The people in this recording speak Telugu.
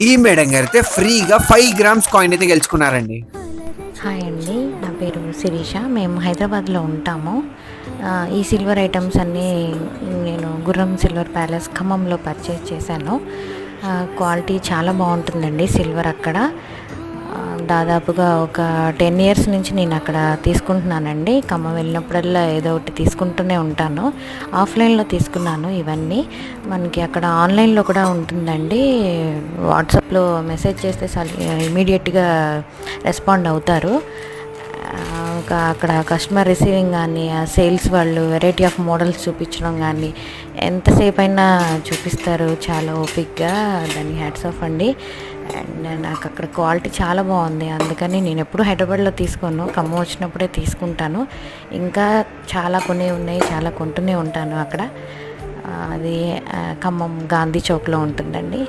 ఈ మేడం గారైతే ఫ్రీగా 5 గ్రామ్స్ కాయిన్ అయితే గెలుచుకున్నారండి. హాయ్ అండి, నా పేరు శిరీష. మేము హైదరాబాద్లో ఉంటాము. ఈ సిల్వర్ ఐటమ్స్ అన్నీ నేను గుర్రం సిల్వర్ ప్యాలెస్ ఖమ్మంలో పర్చేస్ చేశాను. క్వాలిటీ చాలా బాగుంటుందండి సిల్వర్ అక్కడ. దాదాపుగా ఒక 10 ఇయర్స్ నుంచి నేను అక్కడ తీసుకుంటున్నానండి. ఖమ్మం వెళ్ళినప్పుడల్లా ఏదో ఒకటి తీసుకుంటూనే ఉంటాను. ఆఫ్లైన్లో తీసుకున్నాను ఇవన్నీ. మనకి అక్కడ ఆన్లైన్లో కూడా ఉంటుందండి. వాట్సాప్లో మెసేజ్ చేస్తే ఇమీడియట్గా రెస్పాండ్ అవుతారు. అక్కడ కస్టమర్ రిసీవింగ్ కానీ, ఆ సేల్స్ వాళ్ళు వెరైటీ ఆఫ్ మోడల్స్ చూపించడం కానీ ఎంతసేపు అయినా చూపిస్తారు చాలా ఓపిక్గా. దాన్ని హ్యాట్స్ ఆఫ్ అండి. అండ్ నాకు అక్కడ క్వాలిటీ చాలా బాగుంది. అందుకని నేను ఎప్పుడు హైదరాబాద్లో తీసుకోను, ఖమ్మం వచ్చినప్పుడే తీసుకుంటాను. ఇంకా చాలా కొనే ఉన్నాయి, చాలా కొంటూనే ఉంటాను అక్కడ. అది ఖమ్మం గాంధీ చౌక్లో ఉంటుందండి.